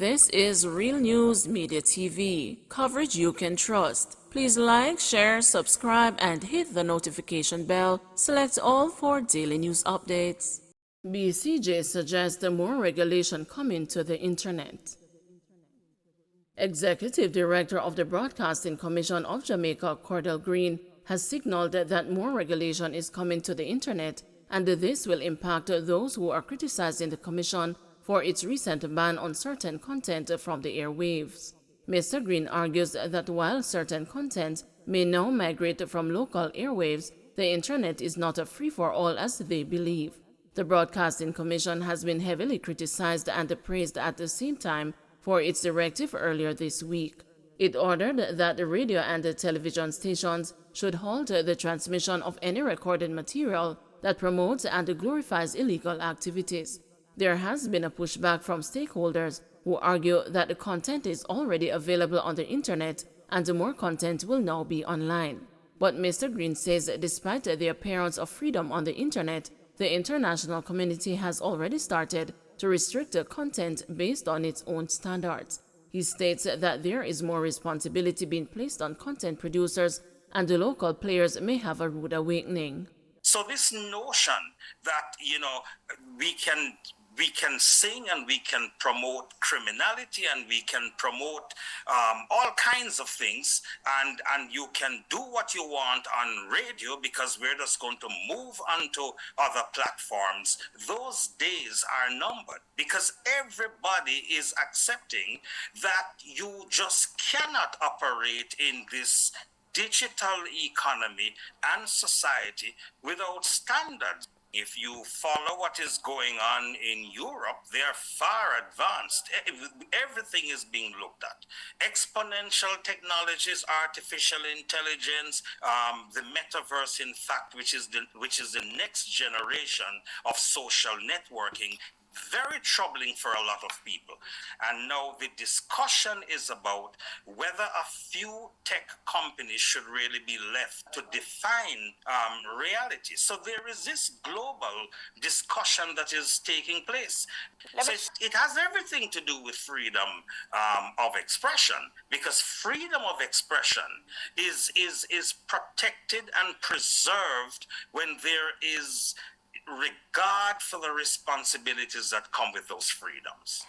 This is Real News Media TV, coverage you can trust. Please like, share, subscribe, and hit the notification bell. Select all for daily news updates. BCJ suggests more regulation coming to the internet. Executive Director of the Broadcasting Commission of Jamaica, Cordell Green, has signaled that more regulation is coming to the internet, and this will impact those who are criticizing the Commission for its recent ban on certain content from the airwaves. Mr. Green argues that while certain content may now migrate from local airwaves, the internet is not a free-for-all as they believe. The Broadcasting Commission has been heavily criticized and praised at the same time for its directive earlier this week. It ordered that the radio and the television stations should halt the transmission of any recorded material that promotes and glorifies illegal activities. There has been a pushback from stakeholders who argue that the content is already available on the internet and more content will now be online. But Mr. Green says despite the appearance of freedom on the internet, the international community has already started to restrict the content based on its own standards. He states that there is more responsibility being placed on content producers and the local players may have a rude awakening. So this notion that, we can sing and we can promote criminality and we can promote all kinds of things and you can do what you want on radio because we're just going to move on to other platforms. Those days are numbered because everybody is accepting that you just cannot operate in this digital economy and society without standards. If you follow what is going on in Europe, they're far advanced. Everything is being looked at. Exponential technologies, artificial intelligence, the metaverse, in fact, which is the next generation of social networking. Very troubling for a lot of people. And now the discussion is about whether a few tech companies should really be left to define reality. So there is this global discussion that is taking place. So it has everything to do with freedom of expression, because freedom of expression is protected and preserved when there is regard for the responsibilities that come with those freedoms.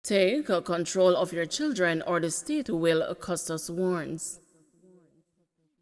Take control of your children or the state will, Custos warns.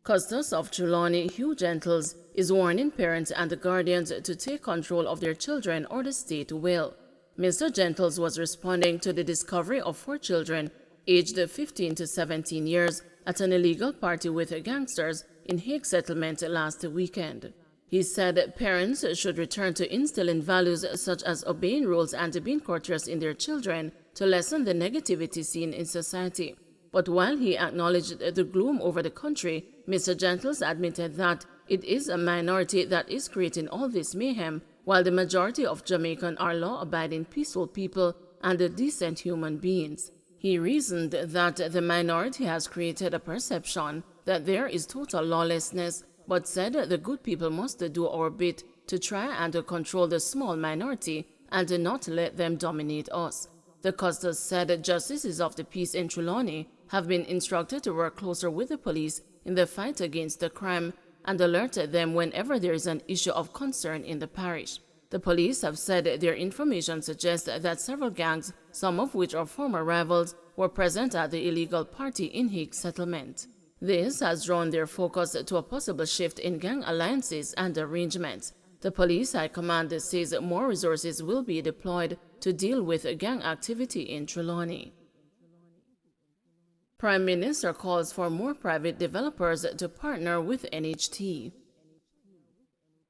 Custos of Trelawney, Hugh Gentles, is warning parents and guardians to take control of their children or the state will. Mr. Gentles was responding to the discovery of 4 children aged 15 to 17 years at an illegal party with gangsters in Hague Settlement last weekend. He said parents should return to instilling values such as obeying rules and being courteous in their children to lessen the negativity seen in society. But while he acknowledged the gloom over the country, Mr. Gentles admitted that it is a minority that is creating all this mayhem, while the majority of Jamaicans are law-abiding, peaceful people and decent human beings. He reasoned that the minority has created a perception that there is total lawlessness, but said the good people must do our bit to try and control the small minority and not let them dominate us. The Custos said justices of the peace in Trelawney have been instructed to work closer with the police in the fight against the crime and alert them whenever there is an issue of concern in the parish. The police have said their information suggests that several gangs, some of which are former rivals, were present at the illegal party in Hague Settlement. This has drawn their focus to a possible shift in gang alliances and arrangements. The police high command says more resources will be deployed to deal with gang activity in Trelawney. Prime Minister calls for more private developers to partner with NHT.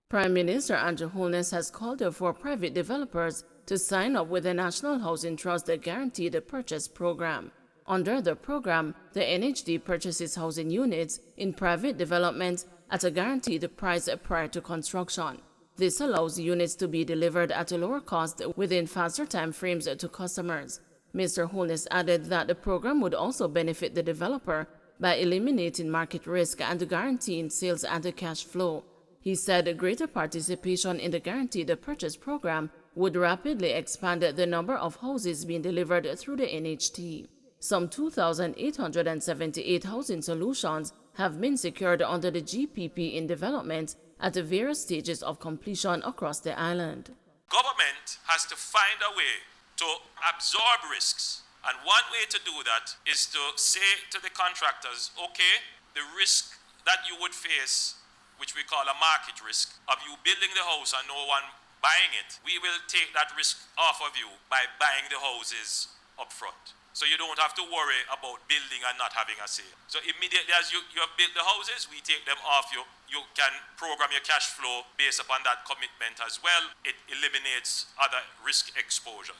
Prime Minister Andrew Holness has called for private developers to sign up with the National Housing Trust Guaranteed Purchase Program. Under the program, the NHD purchases housing units in private developments at a guaranteed price prior to construction. This allows units to be delivered at a lower cost within faster time frames to customers. Mr. Holness added that the program would also benefit the developer by eliminating market risk and guaranteeing sales and cash flow. He said greater participation in the Guaranteed Purchase Program would rapidly expand the number of houses being delivered through the NHT. Some 2,878 housing solutions have been secured under the GPP in development at various stages of completion across the island. Government has to find a way to absorb risks. And one way to do that is to say to the contractors, okay, the risk that you would face, which we call a market risk, of you building the house and no one buying it, we will take that risk off of you by buying the houses up front. So you don't have to worry about building and not having a sale. So immediately as you have built the houses, we take them off you. You can program your cash flow based upon that commitment as well. It eliminates other risk exposure.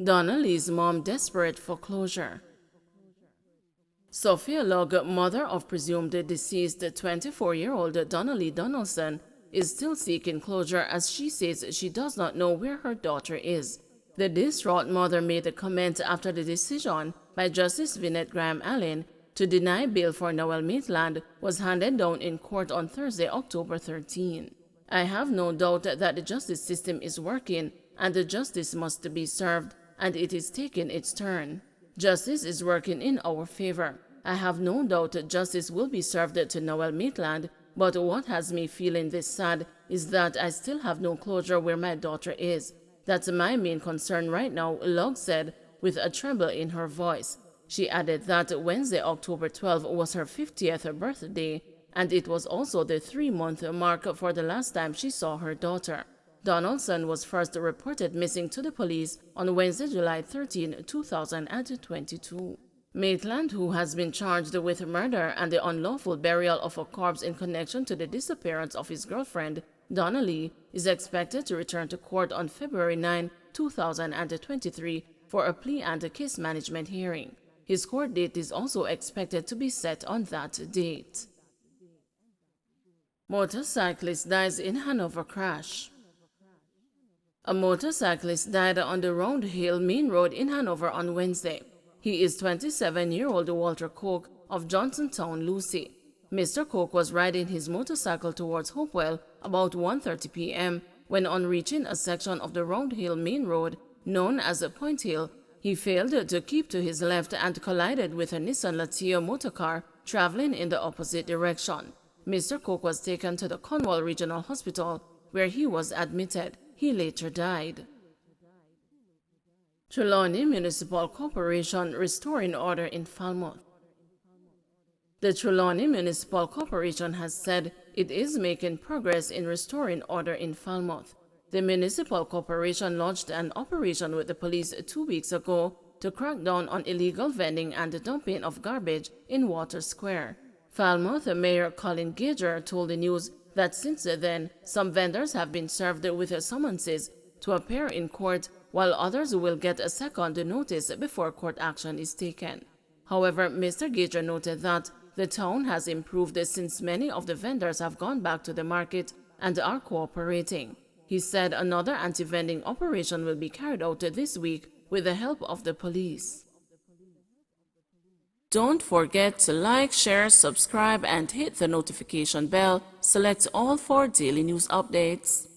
Donnelly's mom desperate for closure. Sophia Lugg, mother of presumed deceased 24-year-old Donnelly Donaldson, is still seeking closure as she says she does not know where her daughter is. The distraught mother made a comment after the decision by Justice Vinette Graham Allen to deny bail for Noel Maitland was handed down in court on Thursday, October 13. I have no doubt that the justice system is working and the justice must be served, and it is taking its turn. Justice is working in our favor. I have no doubt justice will be served to Noel Maitland, but what has me feeling this sad is that I still have no closure where my daughter is. That's my main concern right now, Lugg said, with a tremble in her voice. She added that Wednesday, October 12, was her 50th birthday, and it was also the 3-month mark for the last time she saw her daughter. Donaldson was first reported missing to the police on Wednesday, July 13, 2022. Maitland, who has been charged with murder and the unlawful burial of a corpse in connection to the disappearance of his girlfriend, Donnelly, is expected to return to court on February 9, 2023 for a plea and a case management hearing. His court date is also expected to be set on that date. Motorcyclist dies in Hanover crash. A motorcyclist died on the Round Hill Main Road in Hanover on Wednesday. He is 27-year-old Walter Coke of Johnsontown, Lucy. Mr. Coke was riding his motorcycle towards Hopewell about 1:30 p.m. when, on reaching a section of the Round Hill Main Road known as Point Hill, he failed to keep to his left and collided with a Nissan Latia motorcar traveling in the opposite direction. Mr. Coke was taken to the Cornwall Regional Hospital, where he was admitted. He later died. Trelawney Municipal Corporation restoring order in Falmouth. The Trelawney Municipal Corporation has said it is making progress in restoring order in Falmouth. The municipal corporation launched an operation with the police 2 weeks ago to crack down on illegal vending and dumping of garbage in Water Square. Falmouth Mayor Colin Gager told the news that since then, some vendors have been served with summonses to appear in court, while others will get a second notice before court action is taken. However, Mr. Gager noted that the town has improved since many of the vendors have gone back to the market and are cooperating. He said another anti-vending operation will be carried out this week with the help of the police. Don't forget to like, share, subscribe, and hit the notification bell. Select all for daily news updates.